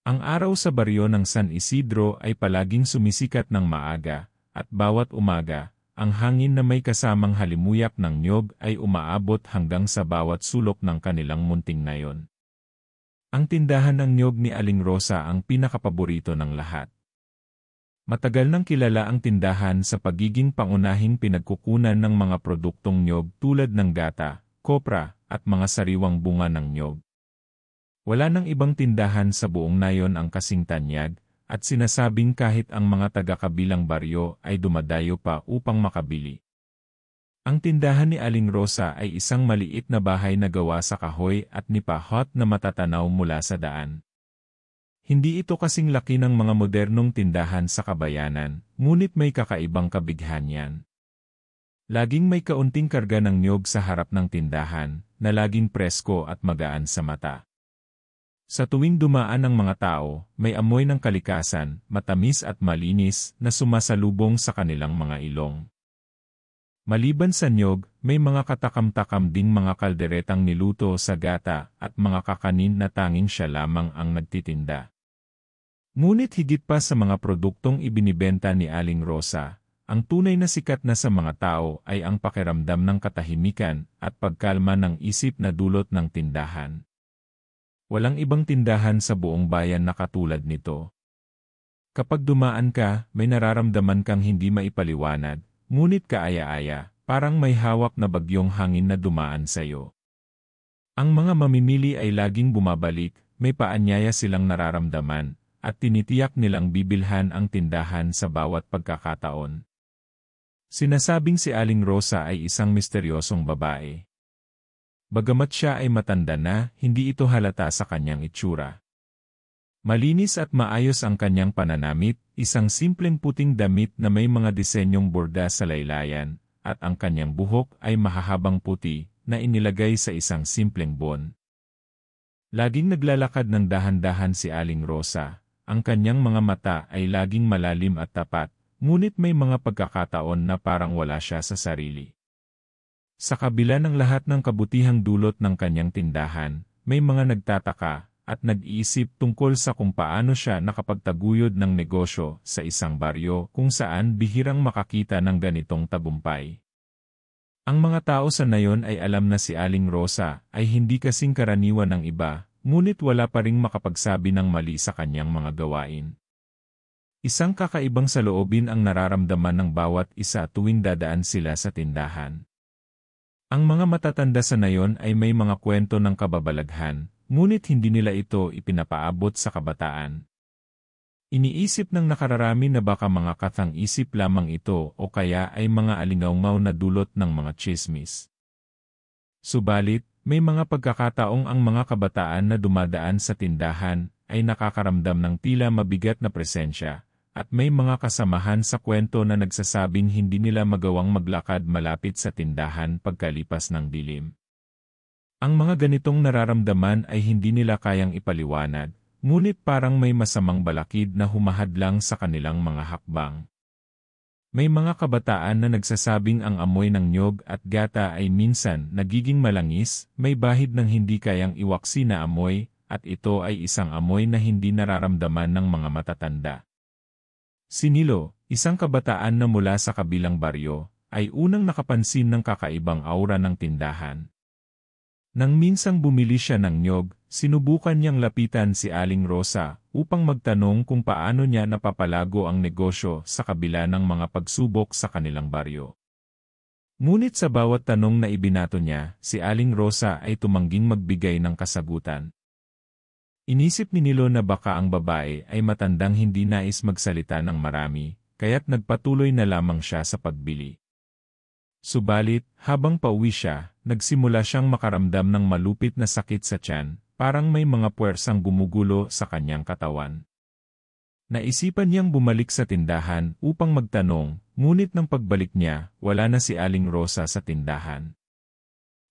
Ang araw sa baryo ng San Isidro ay palaging sumisikat ng maaga, at bawat umaga, ang hangin na may kasamang halimuyak ng niyog ay umaabot hanggang sa bawat sulok ng kanilang munting nayon. Ang tindahan ng niyog ni Aling Rosa ang pinakapaborito ng lahat. Matagal nang kilala ang tindahan sa pagiging pangunahing pinagkukunan ng mga produktong niyog tulad ng gata, kopra, at mga sariwang bunga ng niyog. Wala nang ibang tindahan sa buong nayon ang kasing tanyag, at sinasabing kahit ang mga taga-kabilang baryo ay dumadayo pa upang makabili. Ang tindahan ni Aling Rosa ay isang maliit na bahay na gawa sa kahoy at nipahot na matatanaw mula sa daan. Hindi ito kasing laki ng mga modernong tindahan sa kabayanan, ngunit may kakaibang kabighan yan. Laging may kaunting karga ng niyog sa harap ng tindahan, na laging presko at magaan sa mata. Sa tuwing dumaan ang mga tao, may amoy ng kalikasan, matamis at malinis, na sumasalubong sa kanilang mga ilong. Maliban sa niyog, may mga katakam-takam ding mga kalderetang niluto sa gata at mga kakanin na tanging siya lamang ang nagtitinda. Ngunit higit pa sa mga produktong ibinibenta ni Aling Rosa, ang tunay na sikat na sa mga tao ay ang pakiramdam ng katahimikan at pagkalma ng isip na dulot ng tindahan. Walang ibang tindahan sa buong bayan na katulad nito. Kapag dumaan ka, may nararamdaman kang hindi maipaliwanag, ngunit kaaya-aya, parang may hawak na bagyong hangin na dumaan sa iyo. Ang mga mamimili ay laging bumabalik, may paanyaya silang nararamdaman, at tinitiyak nilang bibilhan ang tindahan sa bawat pagkakataon. Sinasabing si Aling Rosa ay isang misteryosong babae. Bagamat siya ay matanda na, hindi ito halata sa kanyang itsura. Malinis at maayos ang kanyang pananamit, isang simpleng puting damit na may mga disenyong borda sa laylayan, at ang kanyang buhok ay mahahabang puti na inilagay sa isang simpleng bon. Laging naglalakad ng dahan-dahan si Aling Rosa, ang kanyang mga mata ay laging malalim at tapat, ngunit may mga pagkakataon na parang wala siya sa sarili. Sa kabila ng lahat ng kabutihang dulot ng kanyang tindahan, may mga nagtataka at nag-iisip tungkol sa kung paano siya nakapagtaguyod ng negosyo sa isang baryo kung saan bihirang makakita ng ganitong tagumpay. Ang mga tao sa nayon ay alam na si Aling Rosa ay hindi kasing karaniwan ng iba, ngunit wala pa ring makapagsabi ng mali sa kanyang mga gawain. Isang kakaibang saloobin ang nararamdaman ng bawat isa tuwing dadaan sila sa tindahan. Ang mga matatanda sa nayon ay may mga kwento ng kababalaghan, ngunit hindi nila ito ipinapaabot sa kabataan. Iniisip ng nakararami na baka mga kathang-isip lamang ito o kaya ay mga alingaungaw na dulot ng mga tsismis. Subalit, may mga pagkakataong ang mga kabataan na dumadaan sa tindahan ay nakakaramdam ng tila mabigat na presensya, at may mga kasamahan sa kwento na nagsasabing hindi nila magawang maglakad malapit sa tindahan pagkalipas ng dilim. Ang mga ganitong nararamdaman ay hindi nila kayang ipaliwanag, ngunit parang may masamang balakid na humahadlang sa kanilang mga hakbang. May mga kabataan na nagsasabing ang amoy ng niyog at gata ay minsan nagiging malangis, may bahid ng hindi kayang iwaksi na amoy, at ito ay isang amoy na hindi nararamdaman ng mga matatanda. Si Nilo, isang kabataan na mula sa kabilang baryo, ay unang nakapansin ng kakaibang aura ng tindahan. Nang minsang bumili siya ng niyog, sinubukan niyang lapitan si Aling Rosa upang magtanong kung paano niya napapalago ang negosyo sa kabila ng mga pagsubok sa kanilang baryo. Ngunit sa bawat tanong na ibinato niya, si Aling Rosa ay tumangging magbigay ng kasagutan. Inisip ni Nilo na baka ang babae ay matandang hindi nais magsalita ng marami, kaya't nagpatuloy na lamang siya sa pagbili. Subalit, habang pauwi siya, nagsimula siyang makaramdam ng malupit na sakit sa tiyan, parang may mga puwersang gumugulo sa kanyang katawan. Naisipan niyang bumalik sa tindahan upang magtanong, ngunit nang pagbalik niya, wala na si Aling Rosa sa tindahan.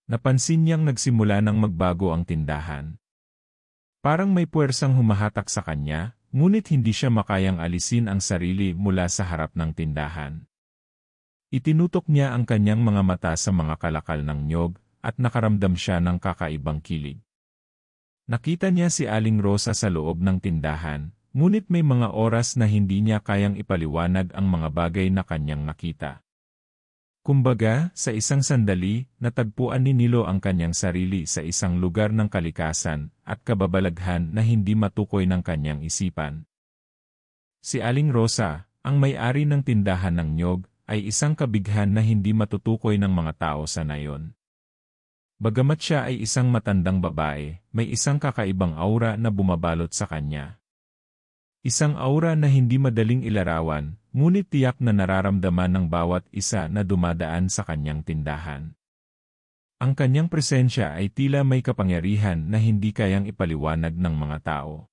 Napansin niyang nagsimula ng magbago ang tindahan. Parang may puwersang humahatak sa kanya, ngunit hindi siya makayang alisin ang sarili mula sa harap ng tindahan. Itinutok niya ang kanyang mga mata sa mga kalakal ng niyog, at nakaramdam siya ng kakaibang kilig. Nakita niya si Aling Rosa sa loob ng tindahan, ngunit may mga oras na hindi niya kayang ipaliwanag ang mga bagay na kanyang nakita. Kumbaga, sa isang sandali, natagpuan ni Nilo ang kanyang sarili sa isang lugar ng kalikasan at kababalaghan na hindi matukoy ng kanyang isipan. Si Aling Rosa, ang may-ari ng tindahan ng niyog, ay isang kabighan na hindi matutukoy ng mga tao sa nayon. Bagamat siya ay isang matandang babae, may isang kakaibang aura na bumabalot sa kanya. Isang aura na hindi madaling ilarawan, ngunit tiyak na nararamdaman ng bawat isa na dumadaan sa kanyang tindahan. Ang kanyang presensya ay tila may kapangyarihan na hindi kayang ipaliwanag ng mga tao.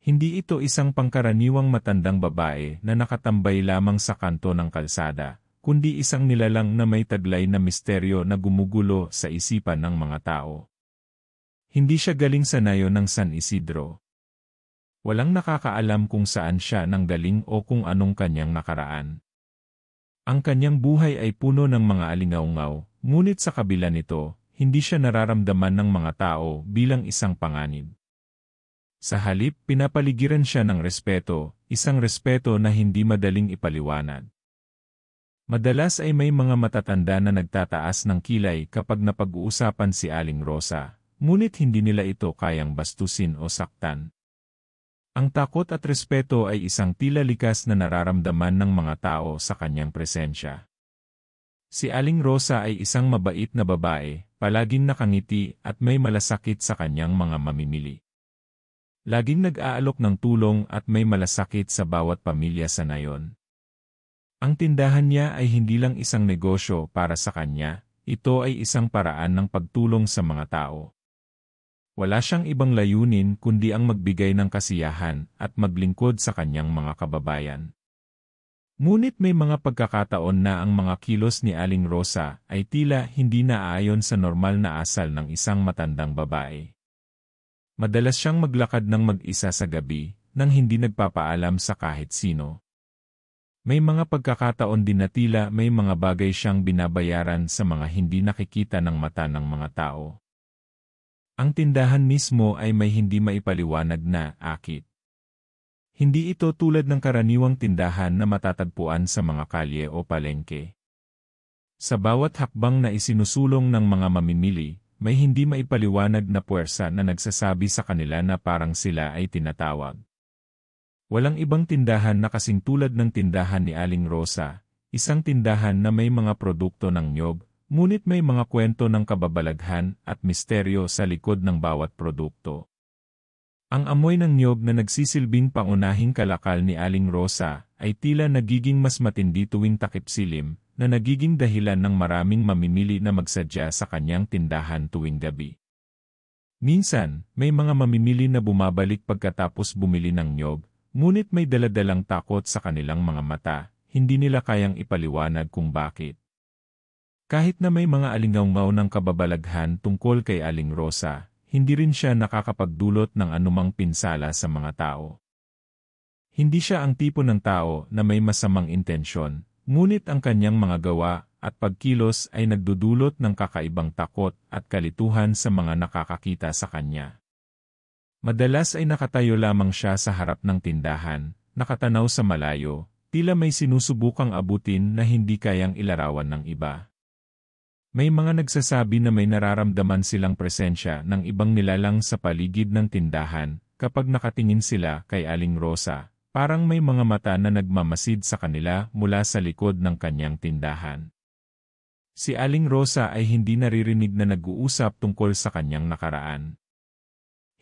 Hindi ito isang pangkaraniwang matandang babae na nakatambay lamang sa kanto ng kalsada, kundi isang nilalang na may taglay na misteryo na gumugulo sa isipan ng mga tao. Hindi siya galing sa nayon ng San Isidro. Walang nakakaalam kung saan siya nanggaling o kung anong kanyang nakaraan. Ang kanyang buhay ay puno ng mga alingaungaw, ngunit sa kabila nito, hindi siya nararamdaman ng mga tao bilang isang panganib. Sa halip, pinapaligiran siya ng respeto, isang respeto na hindi madaling ipaliwanag. Madalas ay may mga matatanda na nagtataas ng kilay kapag napag-uusapan si Aling Rosa, ngunit hindi nila ito kayang bastusin o saktan. Ang takot at respeto ay isang tila likas na nararamdaman ng mga tao sa kanyang presensya. Si Aling Rosa ay isang mabait na babae, palaging nakangiti at may malasakit sa kanyang mga mamimili. Laging nag-aalok ng tulong at may malasakit sa bawat pamilya sa nayon. Ang tindahan niya ay hindi lang isang negosyo para sa kanya, ito ay isang paraan ng pagtulong sa mga tao. Wala siyang ibang layunin kundi ang magbigay ng kasiyahan at maglingkod sa kanyang mga kababayan. Ngunit may mga pagkakataon na ang mga kilos ni Aling Rosa ay tila hindi naaayon sa normal na asal ng isang matandang babae. Madalas siyang maglakad ng mag-isa sa gabi nang hindi nagpapaalam sa kahit sino. May mga pagkakataon din na tila may mga bagay siyang binabayaran sa mga hindi nakikita ng mata ng mga tao. Ang tindahan mismo ay may hindi maipaliwanag na akit. Hindi ito tulad ng karaniwang tindahan na matatagpuan sa mga kalye o palengke. Sa bawat hakbang na isinusulong ng mga mamimili, may hindi maipaliwanag na puwersa na nagsasabi sa kanila na parang sila ay tinatawag. Walang ibang tindahan na kasing tulad ng tindahan ni Aling Rosa, isang tindahan na may mga produkto ng niyog, ngunit may mga kwento ng kababalaghan at misteryo sa likod ng bawat produkto. Ang amoy ng niyog na nagsisilbing pangunahing kalakal ni Aling Rosa ay tila nagiging mas matindi tuwing takip-silim, na nagiging dahilan ng maraming mamimili na magsadya sa kanyang tindahan tuwing gabi. Minsan, may mga mamimili na bumabalik pagkatapos bumili ng niyog, ngunit may daladalang takot sa kanilang mga mata, hindi nila kayang ipaliwanag kung bakit. Kahit na may mga alingaungaw ng kababalaghan tungkol kay Aling Rosa, hindi rin siya nakakapagdulot ng anumang pinsala sa mga tao. Hindi siya ang tipo ng tao na may masamang intensyon, ngunit ang kanyang mga gawa at pagkilos ay nagdudulot ng kakaibang takot at kalituhan sa mga nakakakita sa kanya. Madalas ay nakatayo lamang siya sa harap ng tindahan, nakatanaw sa malayo, tila may sinusubukang abutin na hindi kayang ilarawan ng iba. May mga nagsasabi na may nararamdaman silang presensya ng ibang nilalang sa paligid ng tindahan kapag nakatingin sila kay Aling Rosa, parang may mga mata na nagmamasid sa kanila mula sa likod ng kanyang tindahan. Si Aling Rosa ay hindi naririnig na nag-uusap tungkol sa kanyang nakaraan.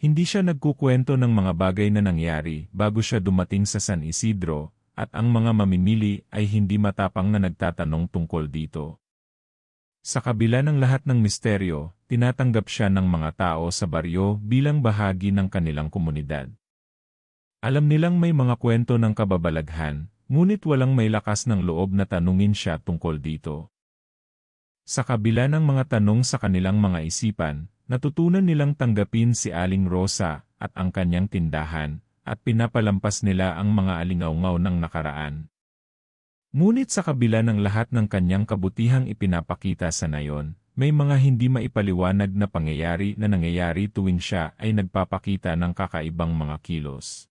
Hindi siya nagkukwento ng mga bagay na nangyari bago siya dumating sa San Isidro, at ang mga mamimili ay hindi matapang na nagtatanong tungkol dito. Sa kabila ng lahat ng misteryo, tinatanggap siya ng mga tao sa baryo bilang bahagi ng kanilang komunidad. Alam nilang may mga kwento ng kababalaghan, ngunit walang may lakas ng loob na tanungin siya tungkol dito. Sa kabila ng mga tanong sa kanilang mga isipan, natutunan nilang tanggapin si Aling Rosa at ang kanyang tindahan, at pinapalampas nila ang mga alingaungaw ng nakaraan. Ngunit sa kabila ng lahat ng kanyang kabutihang ipinapakita sa nayon, may mga hindi maipaliwanag na pangyayari na nangyayari tuwing siya ay nagpapakita ng kakaibang mga kilos.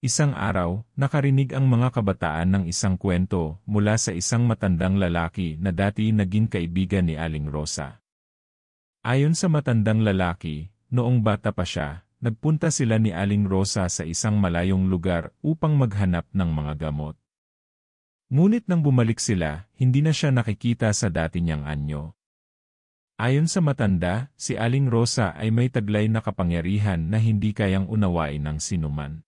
Isang araw, nakarinig ang mga kabataan ng isang kwento mula sa isang matandang lalaki na dati naging kaibigan ni Aling Rosa. Ayon sa matandang lalaki, noong bata pa siya, nagpunta sila ni Aling Rosa sa isang malayong lugar upang maghanap ng mga gamot. Ngunit nang bumalik sila, hindi na siya nakikita sa dati niyang anyo. Ayon sa matanda, si Aling Rosa ay may taglay na kapangyarihan na hindi kayang unawain ng sinuman.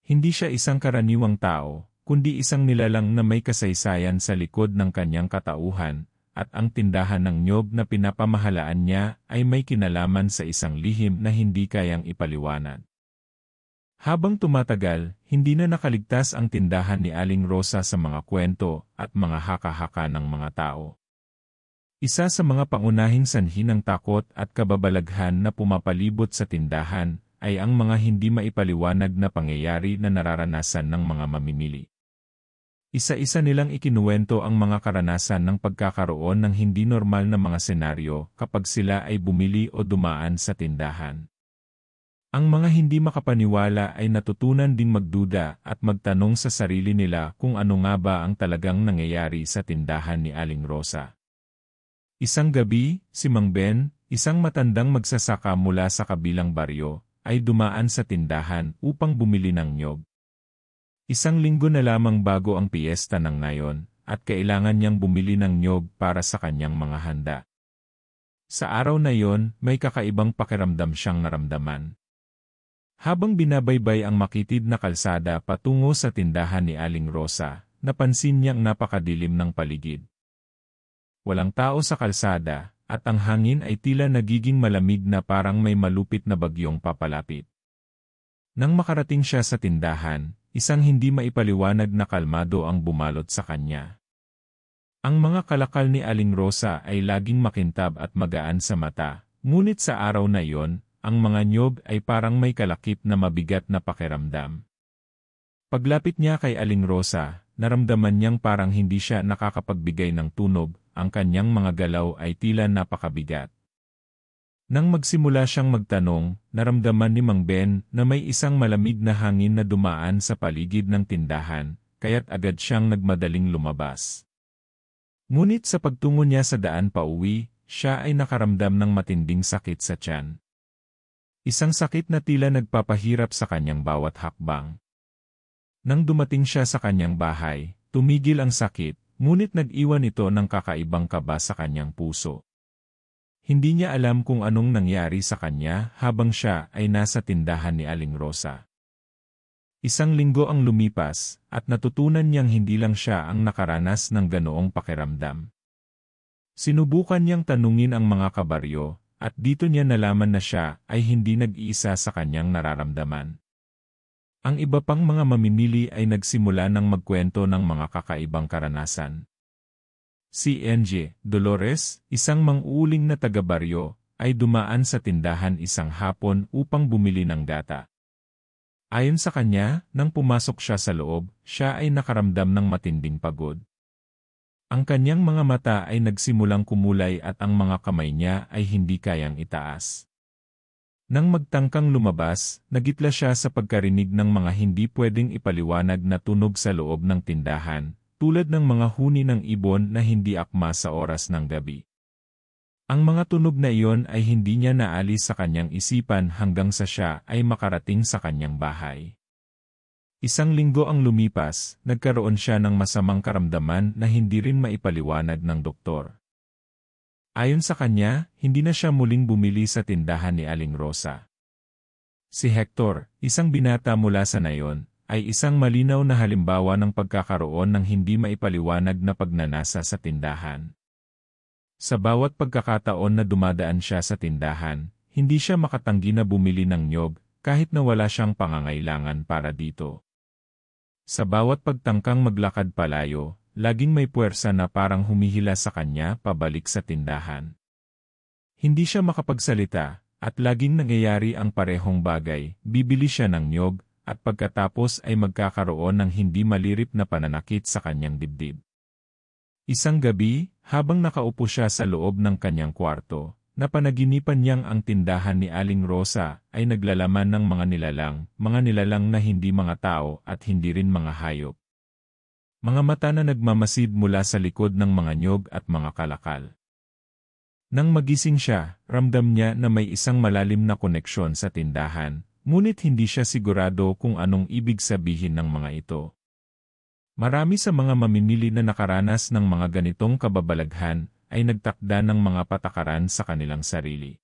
Hindi siya isang karaniwang tao, kundi isang nilalang na may kasaysayan sa likod ng kanyang katauhan, at ang tindahan ng niyog na pinapamahalaan niya ay may kinalaman sa isang lihim na hindi kayang ipaliwanag. Habang tumatagal, hindi na nakaligtas ang tindahan ni Aling Rosa sa mga kwento at mga haka-haka ng mga tao. Isa sa mga pangunahing sanhi ng takot at kababalaghan na pumapalibot sa tindahan ay ang mga hindi maipaliwanag na pangyayari na nararanasan ng mga mamimili. Isa-isa nilang ikinuwento ang mga karanasan ng pagkakaroon ng hindi normal na mga senaryo kapag sila ay bumili o dumaan sa tindahan. Ang mga hindi makapaniwala ay natutunan ding magduda at magtanong sa sarili nila kung ano nga ba ang talagang nangyayari sa tindahan ni Aling Rosa. Isang gabi, si Mang Ben, isang matandang magsasaka mula sa kabilang baryo, ay dumaan sa tindahan upang bumili ng niyog. Isang linggo na lamang bago ang piyesta ng ngayon, at kailangan niyang bumili ng niyog para sa kanyang mga handa. Sa araw na yon, may kakaibang pakiramdam siyang naramdaman. Habang binabaybay ang makitid na kalsada patungo sa tindahan ni Aling Rosa, napansin niyang napakadilim ng paligid. Walang tao sa kalsada, at ang hangin ay tila nagiging malamig na parang may malupit na bagyong papalapit. Nang makarating siya sa tindahan, isang hindi maipaliwanag na kalmado ang bumalot sa kanya. Ang mga kalakal ni Aling Rosa ay laging makintab at magaan sa mata, ngunit sa araw na iyon, ang mga niyog ay parang may kalakip na mabigat na pakiramdam. Paglapit niya kay Aling Rosa, naramdaman niyang parang hindi siya nakakapagbigay ng tunog, ang kanyang mga galaw ay tila napakabigat. Nang magsimula siyang magtanong, naramdaman ni Mang Ben na may isang malamig na hangin na dumaan sa paligid ng tindahan, kaya't agad siyang nagmadaling lumabas. Ngunit sa pagtungo niya sa daan pauwi, siya ay nakaramdam ng matinding sakit sa tiyan. Isang sakit na tila nagpapahirap sa kanyang bawat hakbang. Nang dumating siya sa kanyang bahay, tumigil ang sakit, ngunit nag-iwan ito ng kakaibang kaba sa kanyang puso. Hindi niya alam kung anong nangyari sa kanya habang siya ay nasa tindahan ni Aling Rosa. Isang linggo ang lumipas, at natutunan niyang hindi lang siya ang nakaranas ng ganoong pakiramdam. Sinubukan niyang tanungin ang mga kabaryo, at dito niya nalaman na siya ay hindi nag-iisa sa kanyang nararamdaman. Ang iba pang mga mamimili ay nagsimula ng magkwento ng mga kakaibang karanasan. Si NJ Dolores, isang mang-uuling na taga-baryo, ay dumaan sa tindahan isang hapon upang bumili ng gata. Ayon sa kanya, nang pumasok siya sa loob, siya ay nakaramdam ng matinding pagod. Ang kanyang mga mata ay nagsimulang kumulay at ang mga kamay niya ay hindi kayang itaas. Nang magtangkang lumabas, nagitla siya sa pagkarinig ng mga hindi pwedeng ipaliwanag na tunog sa loob ng tindahan, tulad ng mga huni ng ibon na hindi akma sa oras ng gabi. Ang mga tunog na iyon ay hindi niya naalis sa kanyang isipan hanggang sa siya ay makarating sa kanyang bahay. Isang linggo ang lumipas, nagkaroon siya ng masamang karamdaman na hindi rin maipaliwanag ng doktor. Ayon sa kanya, hindi na siya muling bumili sa tindahan ni Aling Rosa. Si Hector, isang binata mula sa nayon, ay isang malinaw na halimbawa ng pagkakaroon ng hindi maipaliwanag na pagnanasa sa tindahan. Sa bawat pagkakataon na dumadaan siya sa tindahan, hindi siya makatanggi na bumili ng niyog kahit na wala siyang pangangailangan para dito. Sa bawat pagtangkang maglakad palayo, laging may puwersa na parang humihila sa kanya pabalik sa tindahan. Hindi siya makapagsalita, at laging nangyayari ang parehong bagay, bibili siya ng niyog, at pagkatapos ay magkakaroon ng hindi malirip na pananakit sa kanyang dibdib. Isang gabi, Habang nakaupo siya sa loob ng kanyang kwarto, napanaginipan niyang ang tindahan ni Aling Rosa ay naglalaman ng mga nilalang na hindi mga tao at hindi rin mga hayop. Mga mata na nagmamasid mula sa likod ng mga nyog at mga kalakal. Nang magising siya, ramdam niya na may isang malalim na koneksyon sa tindahan, ngunit hindi siya sigurado kung anong ibig sabihin ng mga ito. Marami sa mga mamimili na nakaranas ng mga ganitong kababalaghan ay nagtakda ng mga patakaran sa kanilang sarili.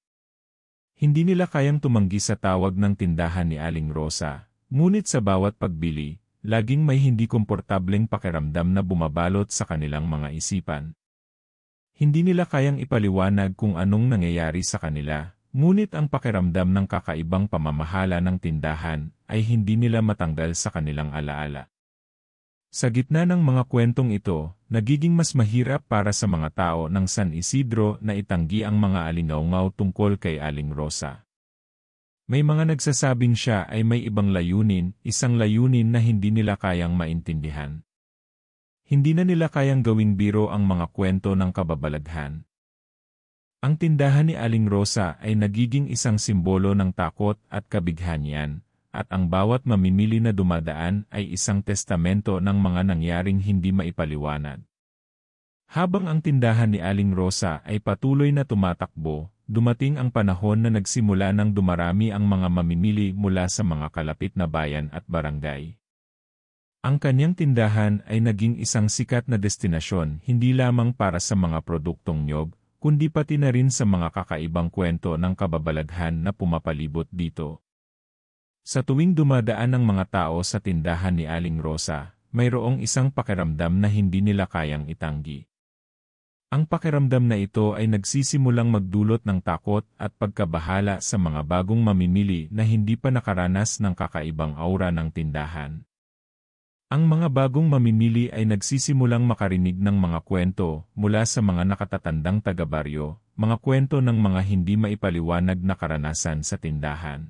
Hindi nila kayang tumanggi sa tawag ng tindahan ni Aling Rosa, ngunit sa bawat pagbili, laging may hindi komportableng pakiramdam na bumabalot sa kanilang mga isipan. Hindi nila kayang ipaliwanag kung anong nangyayari sa kanila, ngunit ang pakiramdam ng kakaibang pamamahala ng tindahan ay hindi nila matanggal sa kanilang alaala. Sa gitna ng mga kwentong ito, nagiging mas mahirap para sa mga tao ng San Isidro na itanggi ang mga alingaw-ngaw tungkol kay Aling Rosa. May mga nagsasabing siya ay may ibang layunin, isang layunin na hindi nila kayang maintindihan. Hindi na nila kayang gawing biro ang mga kwento ng kababalaghan. Ang tindahan ni Aling Rosa ay nagiging isang simbolo ng takot at kabighanyan, at ang bawat mamimili na dumadaan ay isang testamento ng mga nangyaring hindi maipaliwanag. Habang ang tindahan ni Aling Rosa ay patuloy na tumatakbo, dumating ang panahon na nagsimula ng dumarami ang mga mamimili mula sa mga kalapit na bayan at barangay. Ang kanyang tindahan ay naging isang sikat na destinasyon hindi lamang para sa mga produktong nyog, kundi pati na rin sa mga kakaibang kwento ng kababalaghan na pumapalibot dito. Sa tuwing dumadaan ang mga tao sa tindahan ni Aling Rosa, mayroong isang pakiramdam na hindi nila kayang itanggi. Ang pakiramdam na ito ay nagsisimulang magdulot ng takot at pagkabahala sa mga bagong mamimili na hindi pa nakaranas ng kakaibang aura ng tindahan. Ang mga bagong mamimili ay nagsisimulang makarinig ng mga kwento mula sa mga nakatatandang taga-baryo, mga kwento ng mga hindi maipaliwanag na karanasan sa tindahan.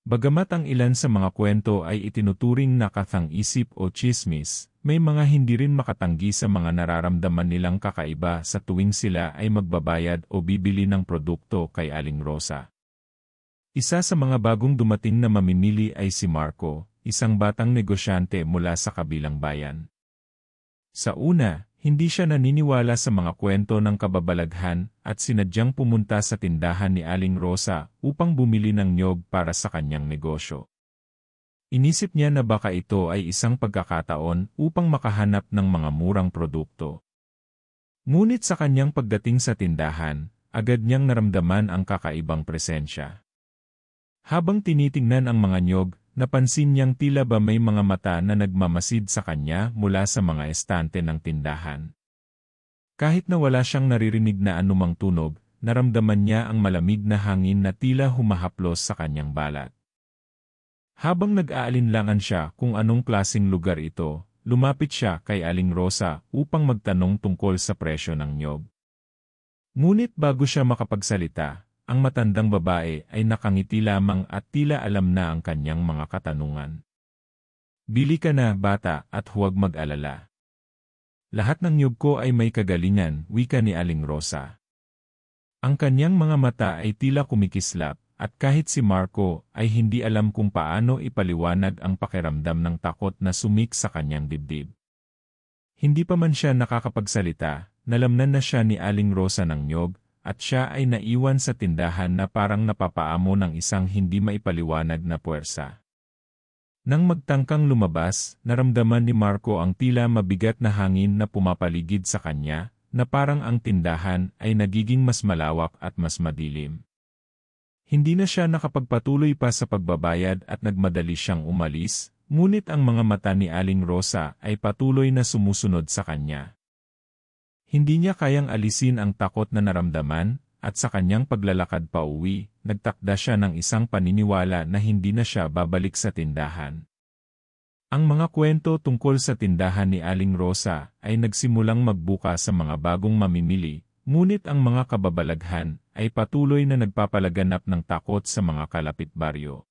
Bagamat ang ilan sa mga kwento ay itinuturing na kathang-isip o tsismis, may mga hindi rin makatanggi sa mga nararamdaman nilang kakaiba sa tuwing sila ay magbabayad o bibili ng produkto kay Aling Rosa. Isa sa mga bagong dumating na mamimili ay si Marco, isang batang negosyante mula sa kabilang bayan. Sa una, hindi siya naniniwala sa mga kwento ng kababalaghan at sinadyang pumunta sa tindahan ni Aling Rosa upang bumili ng nyog para sa kanyang negosyo. Inisip niya na baka ito ay isang pagkakataon upang makahanap ng mga murang produkto. Ngunit sa kanyang pagdating sa tindahan, agad niyang naramdaman ang kakaibang presensya. Habang tinitingnan ang mga nyog, napansin niyang tila ba may mga mata na nagmamasid sa kanya mula sa mga estante ng tindahan. Kahit na wala siyang naririnig na anumang tunog, naramdaman niya ang malamig na hangin na tila humahaplos sa kanyang balat. Habang nag-aalinlangan siya kung anong klaseng lugar ito, lumapit siya kay Aling Rosa upang magtanong tungkol sa presyo ng nyog. Ngunit bago siya makapagsalita, ang matandang babae ay nakangiti lamang at tila alam na ang kanyang mga katanungan. "Bili ka na, bata, at huwag mag-alala. Lahat ng nyog ko ay may kagalingan," wika ni Aling Rosa. Ang kanyang mga mata ay tila kumikislap, at kahit si Marco ay hindi alam kung paano ipaliwanag ang pakiramdam ng takot na sumik sa kanyang dibdib. Hindi pa man siya nakakapagsalita, nalamnan na siya ni Aling Rosa ng nyog, at siya ay naiwan sa tindahan na parang napapaamo ng isang hindi maipaliwanag na puwersa. Nang magtangkang lumabas, naramdaman ni Marco ang tila mabigat na hangin na pumapaligid sa kanya, na parang ang tindahan ay nagiging mas malawak at mas madilim. Hindi na siya nakapagpatuloy pa sa pagbabayad at nagmadali siyang umalis, ngunit ang mga mata ni Aling Rosa ay patuloy na sumusunod sa kanya. Hindi niya kayang alisin ang takot na naramdaman, at sa kanyang paglalakad pa uwi, nagtakda siya ng isang paniniwala na hindi na siya babalik sa tindahan. Ang mga kwento tungkol sa tindahan ni Aling Rosa ay nagsimulang magbuka sa mga bagong mamimili, ngunit ang mga kababalaghan ay patuloy na nagpapalaganap ng takot sa mga kalapit baryo.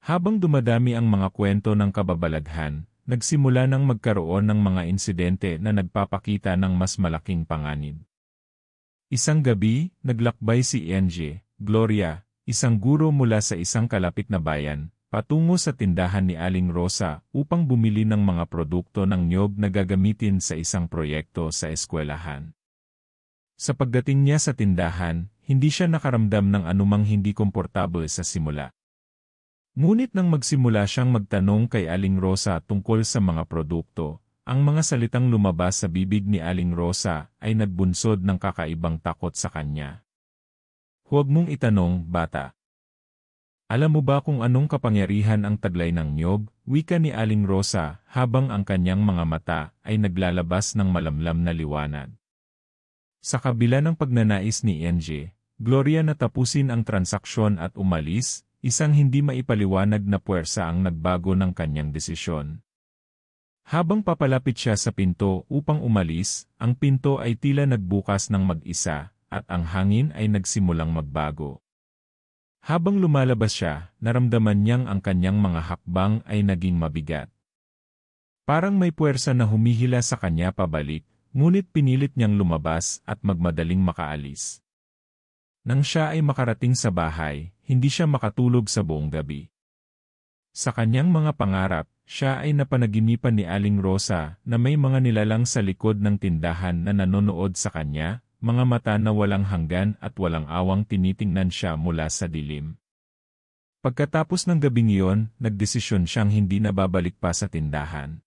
Habang dumadami ang mga kwento ng kababalaghan, nagsimula nang magkaroon ng mga insidente na nagpapakita ng mas malaking panganib. Isang gabi, naglakbay si Engie, Gloria, isang guro mula sa isang kalapit na bayan, patungo sa tindahan ni Aling Rosa upang bumili ng mga produkto ng niyog na gagamitin sa isang proyekto sa eskwelahan. Sa pagdating niya sa tindahan, hindi siya nakaramdam ng anumang hindi komportable sa simula. Ngunit nang magsimula siyang magtanong kay Aling Rosa tungkol sa mga produkto, ang mga salitang lumabas sa bibig ni Aling Rosa ay nagbunsod ng kakaibang takot sa kanya. "Huwag mong itanong, bata. Alam mo ba kung anong kapangyarihan ang taglay ng niyog?" Wika ni Aling Rosa habang ang kanyang mga mata ay naglalabas ng malamlam na liwanag. Sa kabila ng pagnanais ni Engie, Gloria na tapusin ang transaksyon at umalis, isang hindi maipaliwanag na puwersa ang nagbago ng kanyang desisyon. Habang papalapit siya sa pinto upang umalis, ang pinto ay tila nagbukas ng mag-isa, at ang hangin ay nagsimulang magbago. Habang lumalabas siya, naramdaman niyang ang kanyang mga hakbang ay naging mabigat. Parang may puwersa na humihila sa kanya pabalik, ngunit pinilit niyang lumabas at magmadaling makaalis. Nang siya ay makarating sa bahay, hindi siya makatulog sa buong gabi. Sa kanyang mga pangarap, siya ay napanaginipan ni Aling Rosa na may mga nilalang sa likod ng tindahan na nanonood sa kanya, mga mata na walang hanggan at walang awang tinitingnan siya mula sa dilim. Pagkatapos ng gabing iyon, nagdesisyon siyang hindi na babalik pa sa tindahan.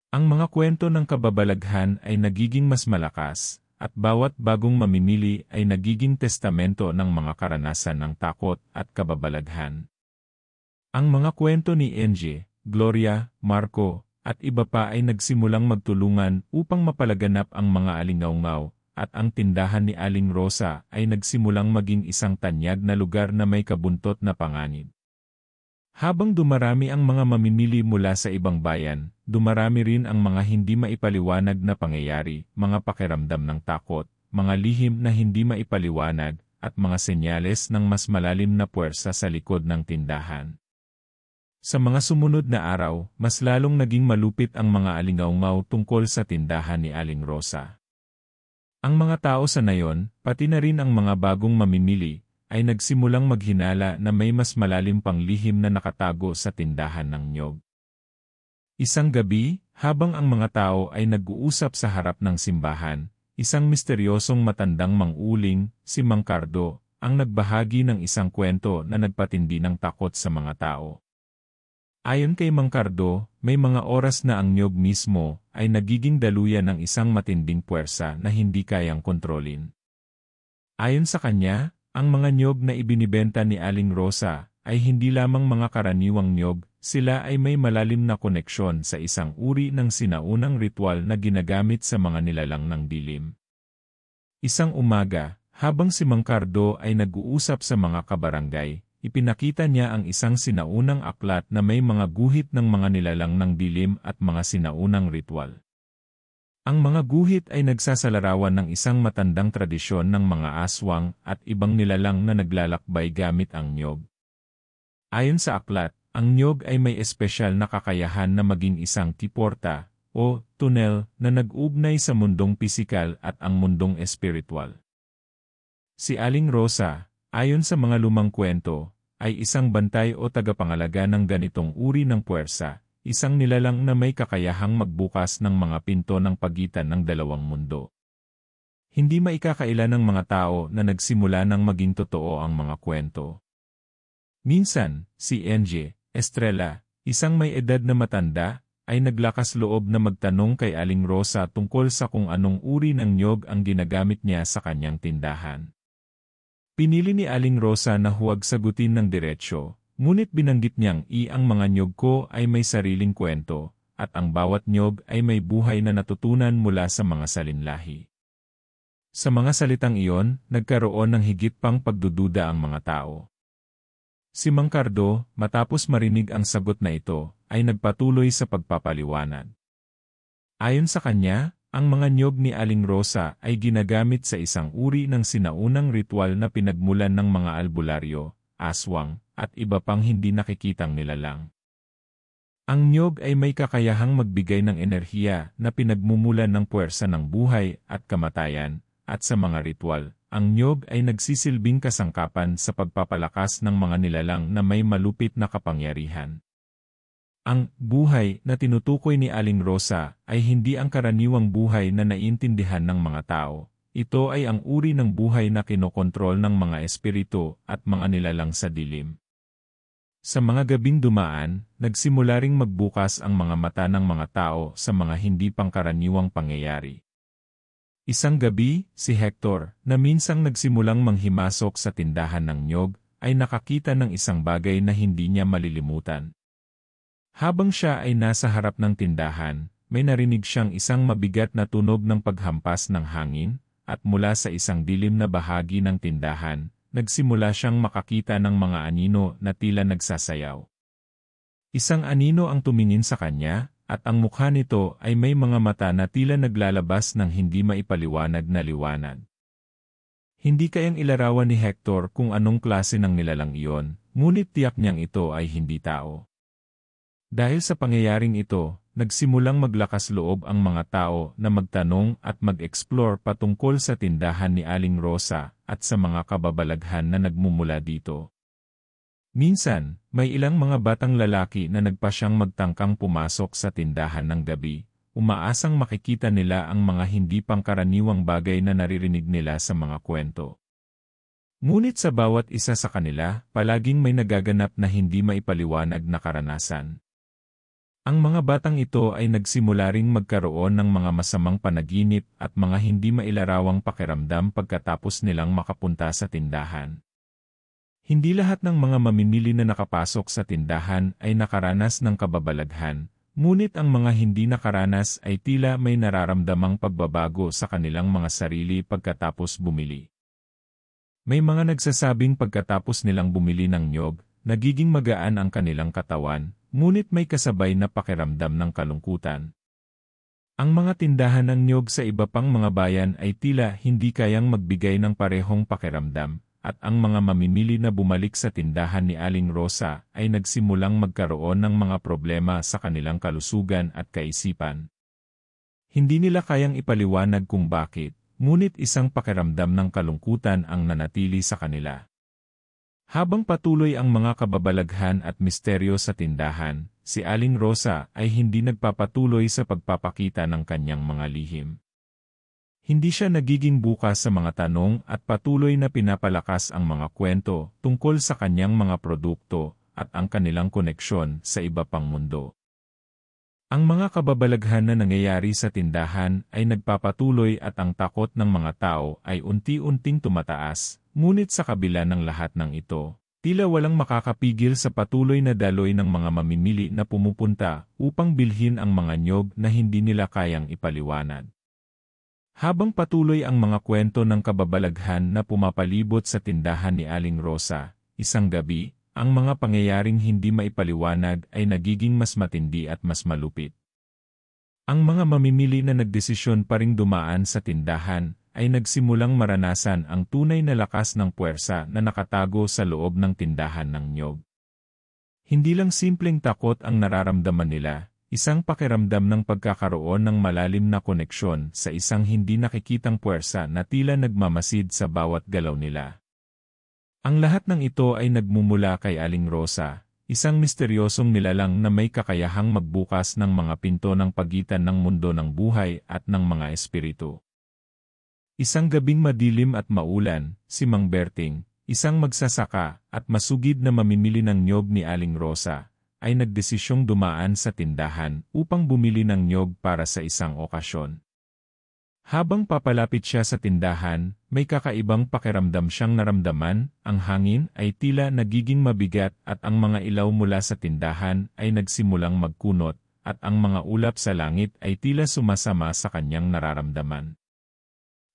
Ang mga kwento ng kababalaghan ay nagiging mas malakas, at bawat bagong mamimili ay nagiging testamento ng mga karanasan ng takot at kababalaghan. Ang mga kwento ni Engie, Gloria, Marco, at iba pa ay nagsimulang magtulungan upang mapalaganap ang mga alingaungaw, at ang tindahan ni Aling Rosa ay nagsimulang maging isang tanyag na lugar na may kabuntot na panganib. Habang dumarami ang mga mamimili mula sa ibang bayan, dumarami rin ang mga hindi maipaliwanag na pangyayari, mga pakiramdam ng takot, mga lihim na hindi maipaliwanag, at mga senyales ng mas malalim na puwersa sa likod ng tindahan. Sa mga sumunod na araw, mas lalong naging malupit ang mga alingaungaw tungkol sa tindahan ni Aling Rosa. Ang mga tao sa nayon, pati na rin ang mga bagong mamimili, ay nagsimulang maghinala na may mas malalim pang lihim na nakatago sa tindahan ng niyog. Isang gabi, habang ang mga tao ay nag-uusap sa harap ng simbahan, isang misteryosong matandang mang-uling, si Mang Cardo, ang nagbahagi ng isang kwento na nagpatindi ng takot sa mga tao. Ayon kay Mang Cardo, may mga oras na ang niyog mismo ay nagiging daluyan ng isang matinding puwersa na hindi kayang kontrolin. Ayon sa kanya, ang mga niyog na ibinibenta ni Aling Rosa ay hindi lamang mga karaniwang niyog, sila ay may malalim na koneksyon sa isang uri ng sinaunang ritual na ginagamit sa mga nilalang ng dilim. Isang umaga, habang si Mang Cardo ay nag-uusap sa mga kabarangay, ipinakita niya ang isang sinaunang aklat na may mga guhit ng mga nilalang ng dilim at mga sinaunang ritual. Ang mga guhit ay nagsasalarawan ng isang matandang tradisyon ng mga aswang at ibang nilalang na naglalakbay gamit ang niyog. Ayon sa aklat, ang niyog ay may espesyal na kakayahan na maging isang tiporta o tunnel na nag-ugnay sa mundong pisikal at ang mundong espiritual. Si Aling Rosa, ayon sa mga lumang kwento, ay isang bantay o tagapangalaga ng ganitong uri ng puwersa, isang nilalang na may kakayahang magbukas ng mga pinto ng pagitan ng dalawang mundo. Hindi maikakaila ng mga tao na nagsimula ng maging totoo ang mga kwento. Minsan, si Engie, Estrella, isang may edad na matanda, ay naglakas loob na magtanong kay Aling Rosa tungkol sa kung anong uri ng niyog ang ginagamit niya sa kanyang tindahan. Pinili ni Aling Rosa na huwag sagutin ng diretsyo, ngunit binanggit niyang ang mga niyog ko ay may sariling kwento, at ang bawat niyog ay may buhay na natutunan mula sa mga salinlahi. Sa mga salitang iyon, nagkaroon ng higit pang pagdududa ang mga tao. Si Mang Cardo, matapos marinig ang sagot na ito, ay nagpatuloy sa pagpapaliwanag. Ayon sa kanya, ang mga niyog ni Aling Rosa ay ginagamit sa isang uri ng sinaunang ritual na pinagmulan ng mga albularyo, aswang, at iba pang hindi nakikitang nilalang. Ang niyog ay may kakayahang magbigay ng enerhiya na pinagmumulan ng puwersa ng buhay at kamatayan, at sa mga ritual, ang niyog ay nagsisilbing kasangkapan sa pagpapalakas ng mga nilalang na may malupit na kapangyarihan. Ang buhay na tinutukoy ni Aling Rosa ay hindi ang karaniwang buhay na naiintindihan ng mga tao. Ito ay ang uri ng buhay na kinokontrol ng mga espiritu at mga nilalang sa dilim. Sa mga gabing dumaan, nagsimula ring magbukas ang mga mata ng mga tao sa mga hindi pangkaraniwang pangyayari. Isang gabi, si Hector, na minsang nagsimulang manghimasok sa tindahan ng niyog, ay nakakita ng isang bagay na hindi niya malilimutan. Habang siya ay nasa harap ng tindahan, may narinig siyang isang mabigat na tunog ng paghampas ng hangin, at mula sa isang dilim na bahagi ng tindahan, nagsimula siyang makakita ng mga anino na tila nagsasayaw. Isang anino ang tumingin sa kanya, at ang mukha nito ay may mga mata na tila naglalabas ng hindi maipaliwanag na liwanag. Hindi kayang ilarawan ni Hector kung anong klase ng nilalang iyon, ngunit tiyak niyang ito ay hindi tao. Dahil sa pangyayaring ito, nagsimulang maglakas loob ang mga tao na magtanong at mag-explore patungkol sa tindahan ni Aling Rosa at sa mga kababalaghan na nagmumula dito. Minsan, may ilang mga batang lalaki na nagpasyang magtangkang pumasok sa tindahan ng gabi, umaasang makikita nila ang mga hindi pangkaraniwang bagay na naririnig nila sa mga kwento. Ngunit sa bawat isa sa kanila, palaging may nagaganap na hindi maipaliwanag na karanasan. Ang mga batang ito ay nagsimula ring magkaroon ng mga masamang panaginip at mga hindi mailarawang pakiramdam pagkatapos nilang makapunta sa tindahan. Hindi lahat ng mga mamimili na nakapasok sa tindahan ay nakaranas ng kababalaghan, ngunit ang mga hindi nakaranas ay tila may nararamdamang pagbabago sa kanilang mga sarili pagkatapos bumili. May mga nagsasabing pagkatapos nilang bumili ng niyog, nagiging magaan ang kanilang katawan, ngunit may kasabay na pakiramdam ng kalungkutan. Ang mga tindahan ng niyog sa iba pang mga bayan ay tila hindi kayang magbigay ng parehong pakiramdam, at ang mga mamimili na bumalik sa tindahan ni Aling Rosa ay nagsimulang magkaroon ng mga problema sa kanilang kalusugan at kaisipan. Hindi nila kayang ipaliwanag kung bakit, ngunit isang pakiramdam ng kalungkutan ang nanatili sa kanila. Habang patuloy ang mga kababalaghan at misteryo sa tindahan, si Aling Rosa ay hindi nagpapatuloy sa pagpapakita ng kanyang mga lihim. Hindi siya nagiging bukas sa mga tanong at patuloy na pinapalakas ang mga kwento tungkol sa kanyang mga produkto at ang kanilang koneksyon sa iba pang mundo. Ang mga kababalaghan na nangyayari sa tindahan ay nagpapatuloy at ang takot ng mga tao ay unti-unting tumataas. Ngunit sa kabila ng lahat ng ito, tila walang makakapigil sa patuloy na daloy ng mga mamimili na pumupunta upang bilhin ang mga niyog na hindi nila kayang ipaliwanag. Habang patuloy ang mga kwento ng kababalaghan na pumapalibot sa tindahan ni Aling Rosa, isang gabi, ang mga pangyayaring hindi maipaliwanag ay nagiging mas matindi at mas malupit. Ang mga mamimili na nagdesisyon pa ring dumaan sa tindahan, ay nagsimulang maranasan ang tunay na lakas ng puwersa na nakatago sa loob ng tindahan ng niyog. Hindi lang simpleng takot ang nararamdaman nila, isang pakiramdam ng pagkakaroon ng malalim na koneksyon sa isang hindi nakikitang puwersa na tila nagmamasid sa bawat galaw nila. Ang lahat ng ito ay nagmumula kay Aling Rosa, isang misteryosong nilalang na may kakayahang magbukas ng mga pinto ng pagitan ng mundo ng buhay at ng mga espiritu. Isang gabing madilim at maulan, si Mang Berting, isang magsasaka at masugid na mamimili ng niyog ni Aling Rosa, ay nagdesisyong dumaan sa tindahan upang bumili ng niyog para sa isang okasyon. Habang papalapit siya sa tindahan, may kakaibang pakiramdam siyang naramdaman, ang hangin ay tila nagiging mabigat at ang mga ilaw mula sa tindahan ay nagsimulang magkunot, at ang mga ulap sa langit ay tila sumasama sa kanyang nararamdaman.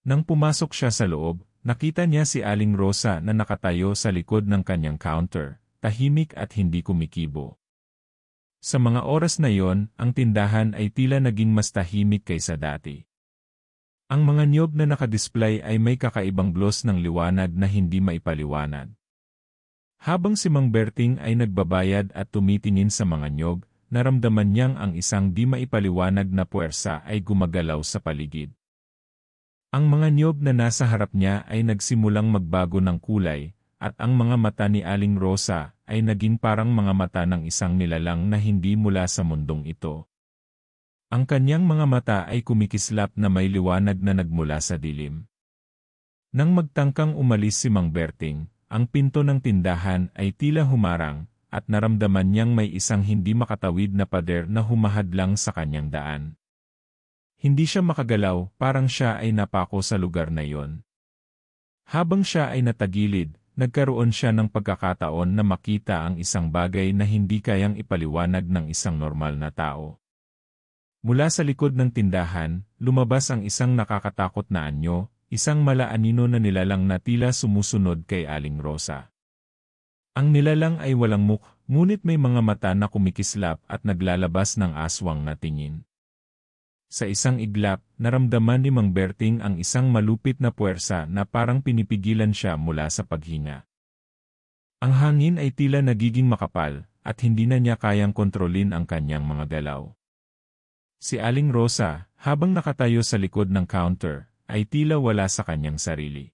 Nang pumasok siya sa loob, nakita niya si Aling Rosa na nakatayo sa likod ng kanyang counter, tahimik at hindi kumikibo. Sa mga oras na yon, ang tindahan ay tila naging mas tahimik kaysa dati. Ang mga niyog na nakadisplay ay may kakaibang gloss ng liwanag na hindi maipaliwanag. Habang si Mang Berting ay nagbabayad at tumitingin sa mga niyog, naramdaman niyang ang isang di maipaliwanag na puwersa ay gumagalaw sa paligid. Ang mga niyog na nasa harap niya ay nagsimulang magbago ng kulay, at ang mga mata ni Aling Rosa ay naging parang mga mata ng isang nilalang na hindi mula sa mundong ito. Ang kanyang mga mata ay kumikislap na may liwanag na nagmula sa dilim. Nang magtangkang umalis si Mang Berting, ang pinto ng tindahan ay tila humarang, at naramdaman niyang may isang hindi makatawid na pader na humahadlang sa kanyang daan. Hindi siya makagalaw, parang siya ay napako sa lugar na iyon. Habang siya ay natagilid, nagkaroon siya ng pagkakataon na makita ang isang bagay na hindi kayang ipaliwanag ng isang normal na tao. Mula sa likod ng tindahan, lumabas ang isang nakakatakot na anyo, isang malaanino na nilalang na tila sumusunod kay Aling Rosa. Ang nilalang ay walang mukha, ngunit may mga mata na kumikislap at naglalabas ng aswang na tingin. Sa isang iglap, naramdaman ni Mang Berting ang isang malupit na puwersa na parang pinipigilan siya mula sa paghinga. Ang hangin ay tila nagiging makapal, at hindi na niya kayang kontrolin ang kanyang mga galaw. Si Aling Rosa, habang nakatayo sa likod ng counter, ay tila wala sa kanyang sarili.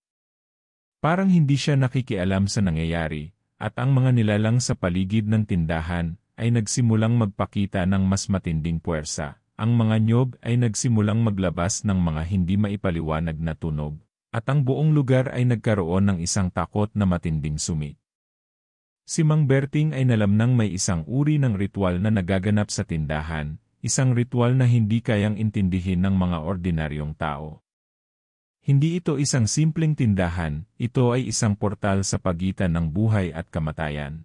Parang hindi siya nakikialam sa nangyayari, at ang mga nilalang sa paligid ng tindahan ay nagsimulang magpakita ng mas matinding puwersa. Ang mga niyog ay nagsimulang maglabas ng mga hindi maipaliwanag na tunog, at ang buong lugar ay nagkaroon ng isang takot na matinding sumit. Si Mang Berting ay nalamnang may isang uri ng ritual na nagaganap sa tindahan, isang ritual na hindi kayang intindihin ng mga ordinaryong tao. Hindi ito isang simpleng tindahan, ito ay isang portal sa pagitan ng buhay at kamatayan.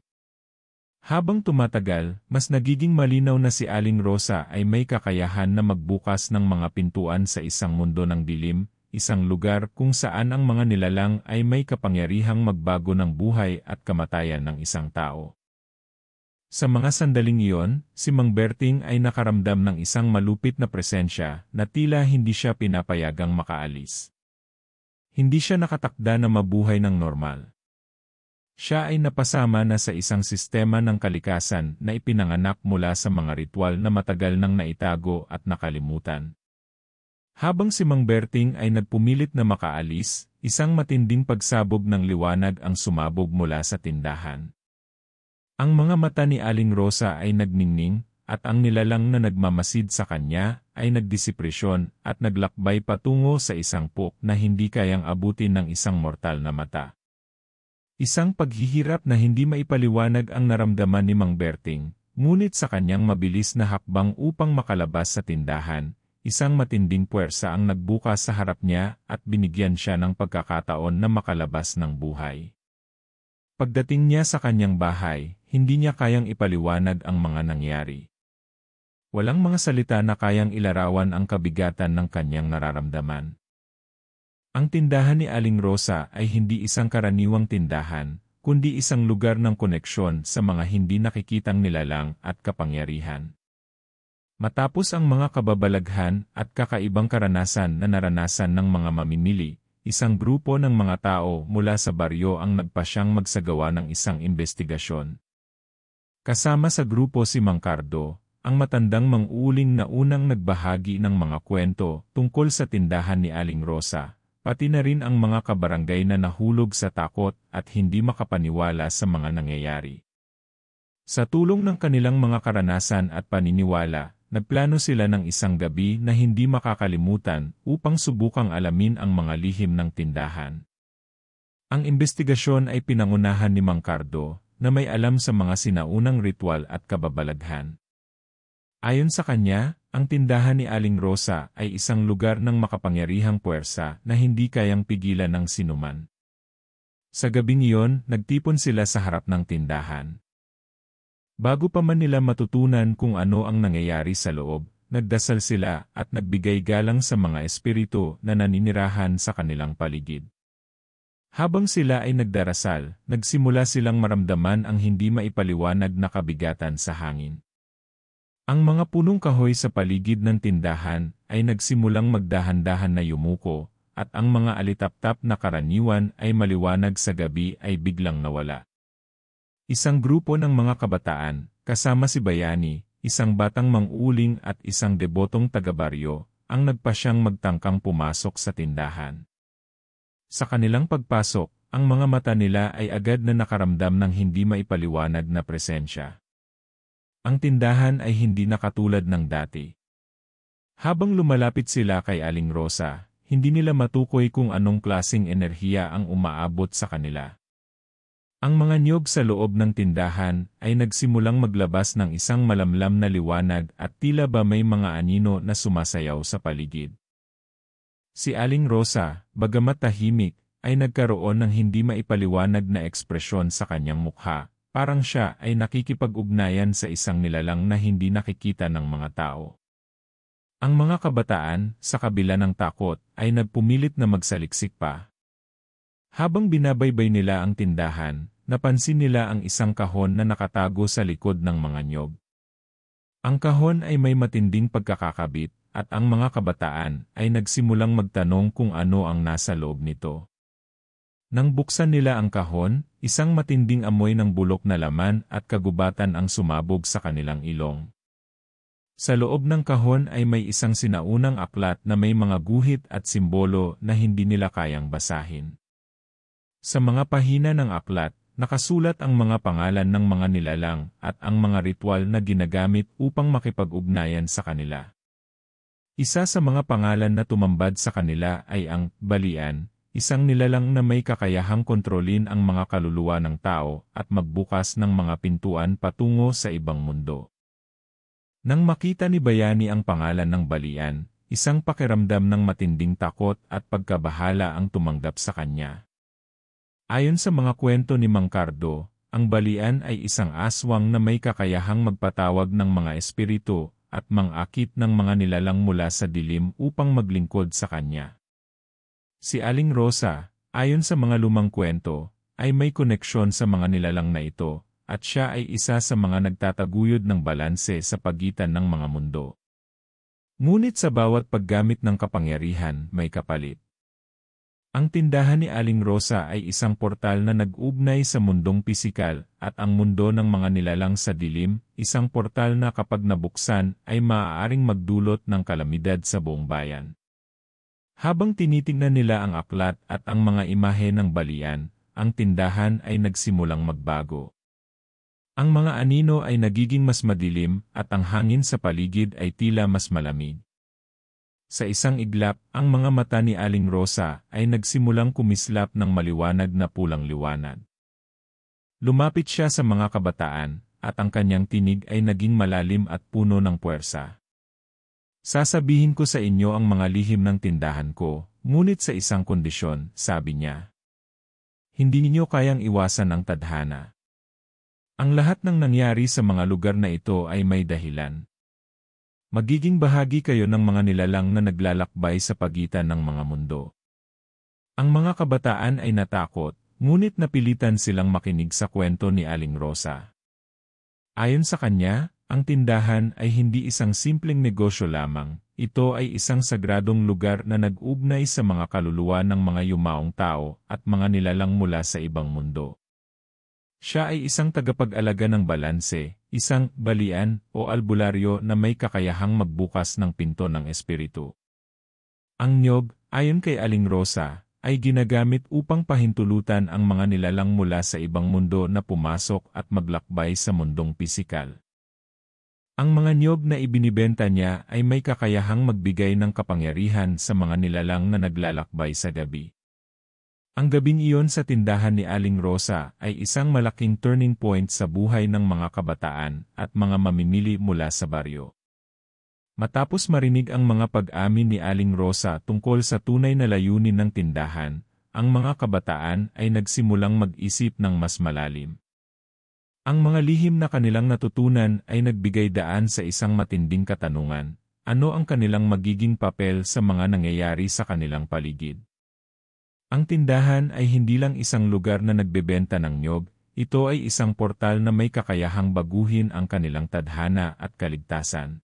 Habang tumatagal, mas nagiging malinaw na si Aling Rosa ay may kakayahan na magbukas ng mga pintuan sa isang mundo ng dilim, isang lugar kung saan ang mga nilalang ay may kapangyarihang magbago ng buhay at kamatayan ng isang tao. Sa mga sandaling iyon, si Mang Berting ay nakaramdam ng isang malupit na presensya na tila hindi siya pinapayagang makaalis. Hindi siya nakatakda na mabuhay ng normal. Siya ay napasama na sa isang sistema ng kalikasan na ipinanganak mula sa mga ritual na matagal nang naitago at nakalimutan. Habang si Mang Berting ay nagpumilit na makaalis, isang matinding pagsabog ng liwanag ang sumabog mula sa tindahan. Ang mga mata ni Aling Rosa ay nagningning, at ang nilalang na nagmamasid sa kanya ay nagdisipresyon at naglakbay patungo sa isang puk na hindi kayang abutin ng isang mortal na mata. Isang paghihirap na hindi maipaliwanag ang naramdaman ni Mang Berting, ngunit sa kanyang mabilis na hakbang upang makalabas sa tindahan, isang matinding puwersa ang nagbukas sa harap niya at binigyan siya ng pagkakataon na makalabas ng buhay. Pagdating niya sa kanyang bahay, hindi niya kayang ipaliwanag ang mga nangyari. Walang mga salita na kayang ilarawan ang kabigatan ng kanyang nararamdaman. Ang tindahan ni Aling Rosa ay hindi isang karaniwang tindahan, kundi isang lugar ng koneksyon sa mga hindi nakikitang nilalang at kapangyarihan. Matapos ang mga kababalaghan at kakaibang karanasan na naranasan ng mga mamimili, isang grupo ng mga tao mula sa baryo ang nagpasyang magsagawa ng isang investigasyon. Kasama sa grupo si Mang Cardo, ang matandang mang-uuling na unang nagbahagi ng mga kwento tungkol sa tindahan ni Aling Rosa, pati na rin ang mga kabarangay na nahulog sa takot at hindi makapaniwala sa mga nangyayari. Sa tulong ng kanilang mga karanasan at paniniwala, nagplano sila ng isang gabi na hindi makakalimutan upang subukang alamin ang mga lihim ng tindahan. Ang investigasyon ay pinangunahan ni Mang Cardo, na may alam sa mga sinaunang ritual at kababalaghan. Ayon sa kanya, ang tindahan ni Aling Rosa ay isang lugar ng makapangyarihang puwersa na hindi kayang pigilan ng sinuman. Sa gabing iyon, nagtipon sila sa harap ng tindahan. Bago pa man nila matutunan kung ano ang nangyayari sa loob, nagdasal sila at nagbigay galang sa mga espiritu na naninirahan sa kanilang paligid. Habang sila ay nagdarasal, nagsimula silang maramdaman ang hindi maipaliwanag na kabigatan sa hangin. Ang mga punong kahoy sa paligid ng tindahan ay nagsimulang magdahan-dahan na yumuko, at ang mga alitaptap na karaniwan ay maliwanag sa gabi ay biglang nawala. Isang grupo ng mga kabataan, kasama si Bayani, isang batang mang-uling at isang debotong taga-baryo, ang nagpasyang magtangkang pumasok sa tindahan. Sa kanilang pagpasok, ang mga mata nila ay agad na nakaramdam ng hindi maipaliwanag na presensya. Ang tindahan ay hindi na katulad ng dati. Habang lumalapit sila kay Aling Rosa, hindi nila matukoy kung anong klaseng enerhiya ang umaabot sa kanila. Ang mga niyog sa loob ng tindahan ay nagsimulang maglabas ng isang malamlam na liwanag at tila ba may mga anino na sumasayaw sa paligid. Si Aling Rosa, bagamat tahimik, ay nagkaroon ng hindi maipaliwanag na ekspresyon sa kanyang mukha, parang siya ay nakikipag-ugnayan sa isang nilalang na hindi nakikita ng mga tao. Ang mga kabataan, sa kabila ng takot, ay nagpumilit na magsaliksik pa. Habang binabaybay nila ang tindahan, napansin nila ang isang kahon na nakatago sa likod ng mga niyog. Ang kahon ay may matinding pagkakakabit, at ang mga kabataan ay nagsimulang magtanong kung ano ang nasa loob nito. Nang buksan nila ang kahon, isang matinding amoy ng bulok na laman at kagubatan ang sumabog sa kanilang ilong. Sa loob ng kahon ay may isang sinaunang aklat na may mga guhit at simbolo na hindi nila kayang basahin. Sa mga pahina ng aklat, nakasulat ang mga pangalan ng mga nilalang at ang mga ritual na ginagamit upang makipag-ugnayan sa kanila. Isa sa mga pangalan na tumambad sa kanila ay ang Balian, isang nilalang na may kakayahang kontrolin ang mga kaluluwa ng tao at magbukas ng mga pintuan patungo sa ibang mundo. Nang makita ni Bayani ang pangalan ng Balian, isang pakiramdam ng matinding takot at pagkabahala ang tumanggap sa kanya. Ayon sa mga kwento ni Mang Cardo, ang Balian ay isang aswang na may kakayahang magpatawag ng mga espiritu at mangakit ng mga nilalang mula sa dilim upang maglingkod sa kanya. Si Aling Rosa, ayon sa mga lumang kwento, ay may koneksyon sa mga nilalang na ito, at siya ay isa sa mga nagtataguyod ng balanse sa pagitan ng mga mundo. Ngunit sa bawat paggamit ng kapangyarihan, may kapalit. Ang tindahan ni Aling Rosa ay isang portal na nag-ugnay sa mundong pisikal, at ang mundo ng mga nilalang sa dilim, isang portal na kapag nabuksan ay maaaring magdulot ng kalamidad sa buong bayan. Habang tinitingnan nila ang aklat at ang mga imahe ng Balian, ang tindahan ay nagsimulang magbago. Ang mga anino ay nagiging mas madilim at ang hangin sa paligid ay tila mas malamig. Sa isang iglap, ang mga mata ni Aling Rosa ay nagsimulang kumislap ng maliwanag na pulang liwanag. Lumapit siya sa mga kabataan, at ang kanyang tinig ay naging malalim at puno ng puwersa. Sasabihin ko sa inyo ang mga lihim ng tindahan ko, ngunit sa isang kondisyon, sabi niya. Hindi ninyo kayang iwasan ang tadhana. Ang lahat ng nangyari sa mga lugar na ito ay may dahilan. Magiging bahagi kayo ng mga nilalang na naglalakbay sa pagitan ng mga mundo. Ang mga kabataan ay natakot, ngunit napilitan silang makinig sa kwento ni Aling Rosa. Ayon sa kanya, ang tindahan ay hindi isang simpleng negosyo lamang, ito ay isang sagradong lugar na nag-ugnay sa mga kaluluwa ng mga yumaong tao at mga nilalang mula sa ibang mundo. Siya ay isang tagapag-alaga ng balanse, isang balian o albularyo na may kakayahang magbukas ng pinto ng espiritu. Ang niyog, ayon kay Aling Rosa, ay ginagamit upang pahintulutan ang mga nilalang mula sa ibang mundo na pumasok at maglakbay sa mundong pisikal. Ang mga niyog na ibinibenta niya ay may kakayahang magbigay ng kapangyarihan sa mga nilalang na naglalakbay sa gabi. Ang gabing iyon sa tindahan ni Aling Rosa ay isang malaking turning point sa buhay ng mga kabataan at mga mamimili mula sa baryo. Matapos marinig ang mga pag-amin ni Aling Rosa tungkol sa tunay na layunin ng tindahan, ang mga kabataan ay nagsimulang mag-isip ng mas malalim. Ang mga lihim na kanilang natutunan ay nagbigay daan sa isang matinding katanungan, ano ang kanilang magiging papel sa mga nangyayari sa kanilang paligid. Ang tindahan ay hindi lang isang lugar na nagbebenta ng niyog, ito ay isang portal na may kakayahang baguhin ang kanilang tadhana at kaligtasan.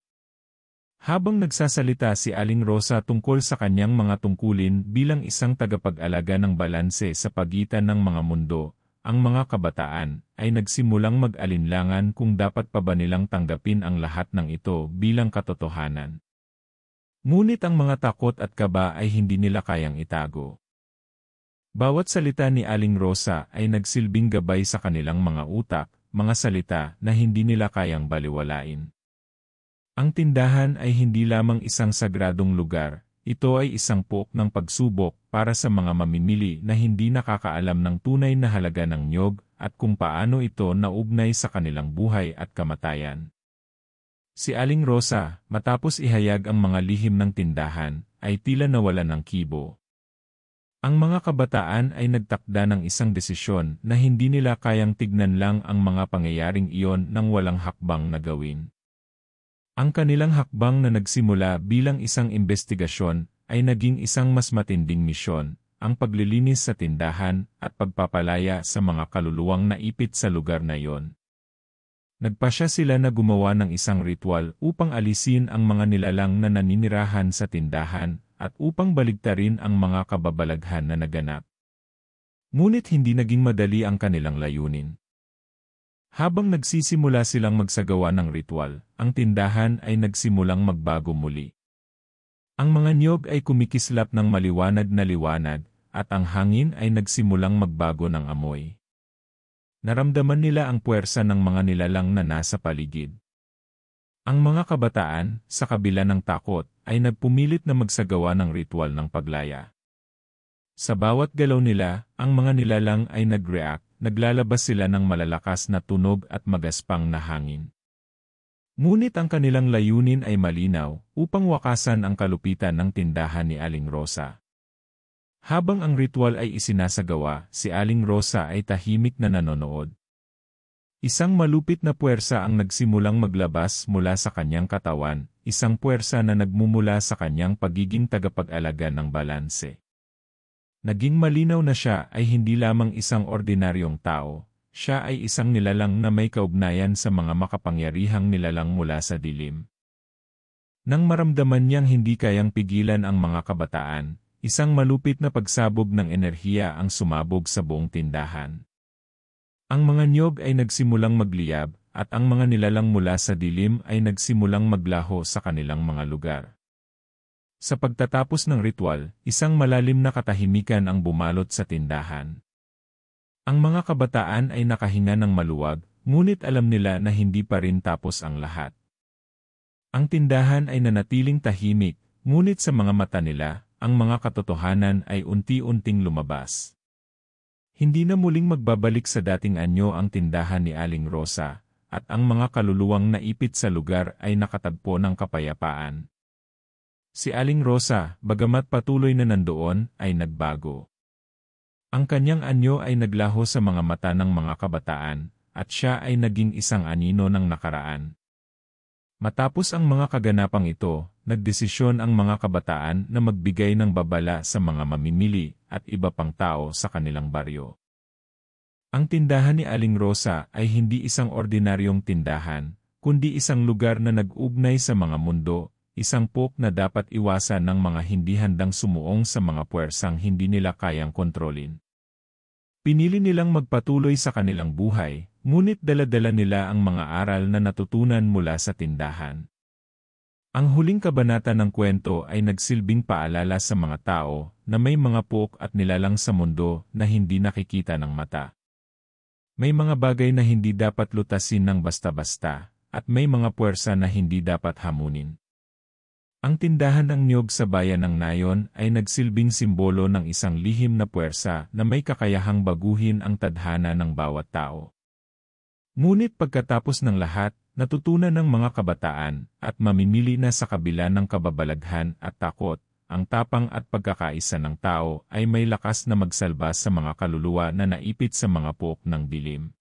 Habang nagsasalita si Aling Rosa tungkol sa kanyang mga tungkulin bilang isang tagapag-alaga ng balanse sa pagitan ng mga mundo, ang mga kabataan ay nagsimulang mag-alinlangan kung dapat pa ba nilang tanggapin ang lahat ng ito bilang katotohanan. Ngunit ang mga takot at kaba ay hindi nila kayang itago. Bawat salita ni Aling Rosa ay nagsilbing gabay sa kanilang mga utak, mga salita na hindi nila kayang baliwalain. Ang tindahan ay hindi lamang isang sagradong lugar, ito ay isang pook ng pagsubok para sa mga mamimili na hindi nakakaalam ng tunay na halaga ng niyog at kung paano ito naugnay sa kanilang buhay at kamatayan. Si Aling Rosa, matapos ihayag ang mga lihim ng tindahan, ay tila nawalan ng kibo. Ang mga kabataan ay nagtakda ng isang desisyon na hindi nila kayang tignan lang ang mga pangyayaring iyon nang walang hakbang na gawin. Ang kanilang hakbang na nagsimula bilang isang investigasyon ay naging isang mas matinding misyon, ang paglilinis sa tindahan at pagpapalaya sa mga kaluluwang naipit sa lugar na iyon. Nagpasya sila na gumawa ng isang ritual upang alisin ang mga nilalang na naninirahan sa tindahan at upang baligtarin ang mga kababalaghan na naganap. Ngunit hindi naging madali ang kanilang layunin. Habang nagsisimula silang magsagawa ng ritual, ang tindahan ay nagsimulang magbago muli. Ang mga niyog ay kumikislap ng maliwanag na liwanag, at ang hangin ay nagsimulang magbago ng amoy. Naramdaman nila ang puwersa ng mga nilalang na nasa paligid. Ang mga kabataan, sa kabila ng takot, ay nagpumilit na magsagawa ng ritual ng paglaya. Sa bawat galaw nila, ang mga nilalang ay nag-react, naglalabas sila ng malalakas na tunog at magaspang na hangin. Ngunit ang kanilang layunin ay malinaw, upang wakasan ang kalupitan ng tindahan ni Aling Rosa. Habang ang ritual ay isinasagawa, si Aling Rosa ay tahimik na nanonood. Isang malupit na puwersa ang nagsimulang maglabas mula sa kanyang katawan, isang puwersa na nagmumula sa kanyang pagiging tagapag-alaga ng balanse. Naging malinaw na siya ay hindi lamang isang ordinaryong tao, siya ay isang nilalang na may kaugnayan sa mga makapangyarihang nilalang mula sa dilim. Nang maramdaman niyang hindi kayang pigilan ang mga kabataan, isang malupit na pagsabog ng enerhiya ang sumabog sa buong tindahan. Ang mga niyog ay nagsimulang magliyab, at ang mga nilalang mula sa dilim ay nagsimulang maglaho sa kanilang mga lugar. Sa pagtatapos ng ritual, isang malalim na katahimikan ang bumalot sa tindahan. Ang mga kabataan ay nakahinga ng maluwag, ngunit alam nila na hindi pa rin tapos ang lahat. Ang tindahan ay nanatiling tahimik, ngunit sa mga mata nila, ang mga katotohanan ay unti-unting lumabas. Hindi na muling magbabalik sa dating anyo ang tindahan ni Aling Rosa, at ang mga kaluluwang naipit sa lugar ay nakatagpo ng kapayapaan. Si Aling Rosa, bagamat patuloy na nandoon, ay nagbago. Ang kanyang anyo ay naglaho sa mga mata ng mga kabataan, at siya ay naging isang anino ng nakaraan. Matapos ang mga kaganapang ito, nagdesisyon ang mga kabataan na magbigay ng babala sa mga mamimili at iba pang tao sa kanilang baryo. Ang tindahan ni Aling Rosa ay hindi isang ordinaryong tindahan, kundi isang lugar na nag-ugnay sa mga mundo, isang pook na dapat iwasan ng mga hindi handang sumuong sa mga puwersang hindi nila kayang kontrolin. Pinili nilang magpatuloy sa kanilang buhay, ngunit dala-dala nila ang mga aral na natutunan mula sa tindahan. Ang huling kabanata ng kwento ay nagsilbing paalala sa mga tao na may mga pook at nilalang sa mundo na hindi nakikita ng mata. May mga bagay na hindi dapat lutasin ng basta-basta, at may mga puwersa na hindi dapat hamunin. Ang tindahan ng niyog sa bayan ng Nayon ay nagsilbing simbolo ng isang lihim na puwersa na may kakayahang baguhin ang tadhana ng bawat tao. Ngunit pagkatapos ng lahat, natutunan ng mga kabataan at mamimili na sa kabila ng kababalaghan at takot, ang tapang at pagkakaisa ng tao ay may lakas na magsalba sa mga kaluluwa na naipit sa mga pook ng dilim.